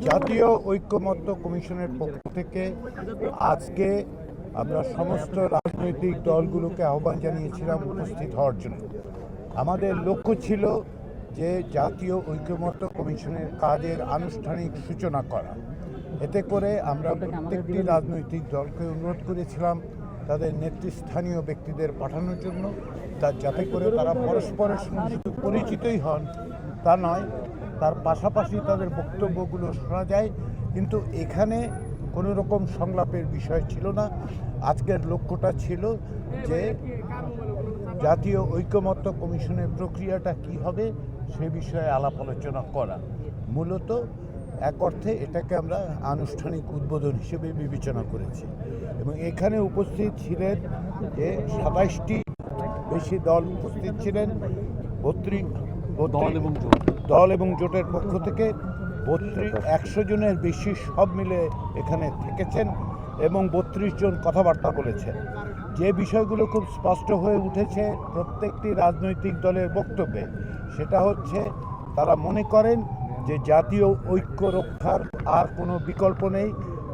জাতীয় ঐক্যমত্য কমিশনের পক্ষ থেকে আজকে আমরা সমস্ত রাজনৈতিক দলগুলোকে আহ্বান জানিয়েছিলাম উপস্থিত হওয়ার জন্য। আমাদের লক্ষ্য ছিল যে জাতীয় ঐক্যমত্য কমিশনের কাজের আনুষ্ঠানিক সূচনা করা। এতে করে আমরা প্রত্যেকটি রাজনৈতিক দলকে অনুরোধ করেছিলাম তাদের নেতৃস্থানীয় ব্যক্তিদের পাঠানোর জন্য, যাতে করে তারা পরস্পরের সঙ্গে শুধু পরিচিতই হন তা নয়, তার পাশাপাশি তাদের বক্তব্যগুলো শোনা যায়। কিন্তু এখানে কোনো রকম সংলাপের বিষয় ছিল না। আজকের লক্ষ্যটা ছিল যে জাতীয় ঐক্যমত্য কমিশনের প্রক্রিয়াটা কি হবে সে বিষয়ে আলাপ আলোচনা করা। মূলত এক অর্থে এটাকে আমরা আনুষ্ঠানিক উদ্বোধন হিসেবে বিবেচনা করেছি এবং এখানে উপস্থিত ছিলেন যে 27টি বেশি দল উপস্থিত ছিলেন। 32 দল এবং জোটের পক্ষ থেকে 100 জনের বেশি সব মিলে এখানে থেকেছেন এবং 32 জন কথাবার্তা বলেছেন। যে বিষয়গুলো খুব স্পষ্ট হয়ে উঠেছে প্রত্যেকটি রাজনৈতিক দলের বক্তব্যে, সেটা হচ্ছে তারা মনে করেন যে জাতীয় ঐক্য রক্ষার আর কোনো বিকল্প নেই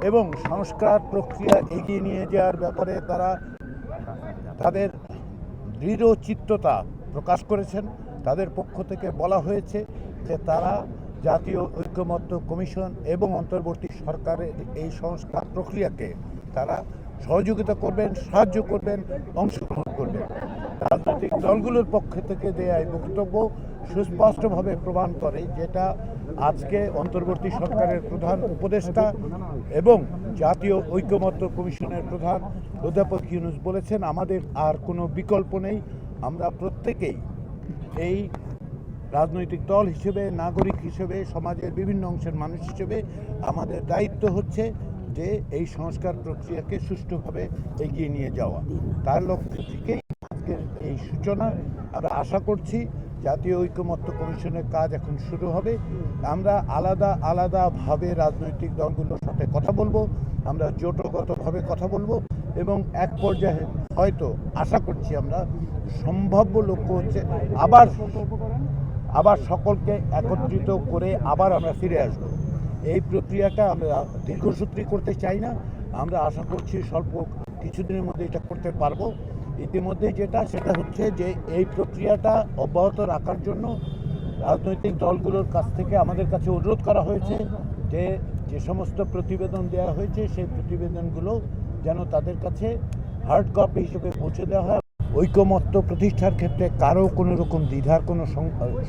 এবং সংস্কার প্রক্রিয়া এগিয়ে নিয়ে যাওয়ার ব্যাপারে তারা তাদের দৃঢ় চিত্ততা প্রকাশ করেছেন। তাদের পক্ষ থেকে বলা হয়েছে যে তারা জাতীয় ঐক্যমত্য কমিশন এবং অন্তর্বর্তী সরকারের এই সংস্কার প্রক্রিয়াকে তারা সহযোগিতা করবেন, সাহায্য করবেন, অংশগ্রহণ করবেন। রাজনৈতিক দলগুলোর পক্ষ থেকে দেয়া এই বক্তব্য সুস্পষ্টভাবে প্রমাণ করে যেটা আজকে অন্তর্বর্তী সরকারের প্রধান উপদেষ্টা এবং জাতীয় ঐক্যমত্য কমিশনের প্রধান অধ্যাপক ইউনূস বলেছেন, আমাদের আর কোনো বিকল্প নেই। আমরা প্রত্যেকেই এই রাজনৈতিক দল হিসেবে, নাগরিক হিসেবে, সমাজের বিভিন্ন অংশের মানুষ হিসেবে আমাদের দায়িত্ব হচ্ছে যে এই সংস্কার প্রক্রিয়াকে সুষ্ঠুভাবে এগিয়ে নিয়ে যাওয়া। তার লক্ষ্য থেকেই আজকের এই সূচনা। আমরা আশা করছি জাতীয় ঐক্যমত্য কমিশনের কাজ এখন শুরু হবে। আমরা আলাদা আলাদাভাবে রাজনৈতিক দলগুলোর সাথে কথা বলবো, আমরা জোটগতভাবে কথা বলবো এবং এক পর্যায়ে হয়তো আশা করছি আমরা সম্ভাব্য লক্ষ্য হচ্ছে আবার সকলকে একত্রিত করে আবার আমরা ফিরে আসবো। এই প্রক্রিয়াটা আমরা দীর্ঘসূত্রী করতে চাই না। আমরা আশা করছি স্বল্প কিছুদিনের মধ্যে এটা করতে পারবো। ইতিমধ্যে সেটা হচ্ছে যে এই প্রক্রিয়াটা অব্যাহত রাখার জন্য রাজনৈতিক দলগুলোর কাছ থেকে আমাদের কাছে অনুরোধ করা হয়েছে যে সমস্ত প্রতিবেদন দেওয়া হয়েছে সেই প্রতিবেদনগুলো যেন তাদের কাছে হার্ড কপি হিসেবে পৌঁছে দেওয়া হয়। ঐক্যমত্য প্রতিষ্ঠার ক্ষেত্রে কারো কোনো রকম দ্বিধার কোনো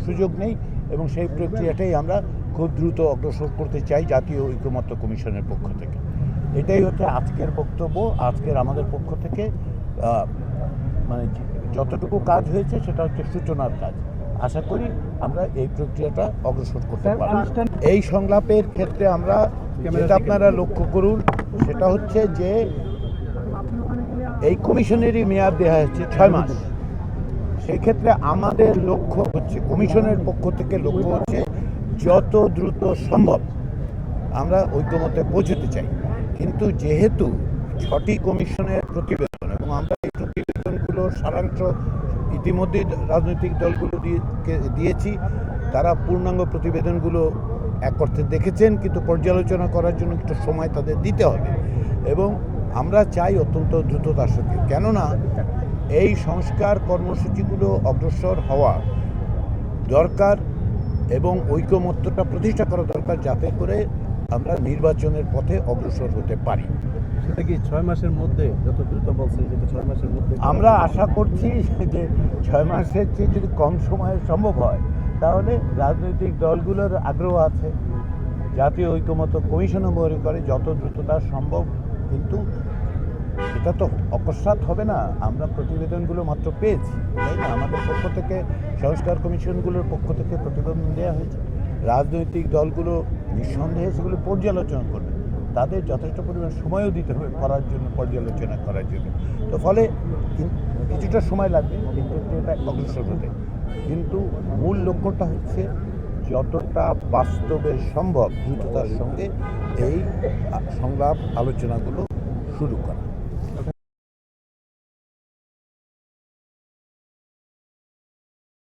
সুযোগ নেই এবং সেই প্রক্রিয়াটাই আমরা খুব দ্রুত অগ্রসর করতে চাই জাতীয় ঐক্যমত্য কমিশনের পক্ষ থেকে। এটাই হচ্ছে আজকের বক্তব্য। আজকের আমাদের পক্ষ থেকে মানে যতটুকু কাজ হয়েছে সেটা হচ্ছে সূচনার কাজ। আশা করি আমরা এই প্রক্রিয়াটা অগ্রসর করতে পারব। এই সংলাপের ক্ষেত্রে আমরা যেটা আপনারা লক্ষ্য করুন সেটা হচ্ছে যে এই কমিশনেরই মেয়াদ দেওয়া হচ্ছে 6 মাস। সেক্ষেত্রে আমাদের লক্ষ্য হচ্ছে, কমিশনের পক্ষ থেকে লক্ষ্য হচ্ছে যত দ্রুত সম্ভব আমরা ঐক্যমত্যে পৌঁছতে চাই। কিন্তু যেহেতু 6টি কমিশনের প্রতিবেদন এবং আমরা এই প্রতিবেদনগুলোর সারাংশ ইতিমধ্যে রাজনৈতিক দলগুলো দিয়েছি, তারা পূর্ণাঙ্গ প্রতিবেদনগুলো এক অর্থে দেখেছেন, কিন্তু পর্যালোচনা করার জন্য একটু সময় তাদের দিতে হবে এবং আমরা চাই অত্যন্ত দ্রুততার সাথে, কেননা এই সংস্কার কর্মসূচিগুলো অগ্রসর হওয়া দরকার এবং ঐক্যমত্যটা প্রতিষ্ঠা করা দরকার, যাতে করে আমরা নির্বাচনের পথে অগ্রসর হতে পারি। সেটা কি 6 মাসের মধ্যে, যত দ্রুত বলছেন যেটা 6 মাসের মধ্যে? আমরা আশা করছি যে 6 মাসের চেয়ে যদি কম সময়ে সম্ভব হয় তাহলে রাজনৈতিক দলগুলোর আগ্রহ আছে, জাতীয় ঐক্যমত্য কমিশনও মনে করে যত দ্রুততা সম্ভব। কিন্তু এটা তো অকস্মাৎ হবে না। আমরা প্রতিবেদনগুলো মাত্র পেয়েছি, তাই না? আমাদের পক্ষ থেকে সংস্কার কমিশনগুলোর পক্ষ থেকে প্রতিবেদন দেওয়া হয়েছে। রাজনৈতিক দলগুলো নিঃসন্দেহে সেগুলো পর্যালোচনা করবে, তাদের যথেষ্ট পরিমাণ সময়ও দিতে হবে পর্যালোচনা করার জন্য। তো ফলে কিছুটা সময় লাগবে কিন্তু এটা অগ্রসর হতে। কিন্তু মূল লক্ষ্যটা হচ্ছে যতটা বাস্তবে সম্ভব দ্রুততার সঙ্গে এই সংলাপ আলোচনাগুলো শুরু করা।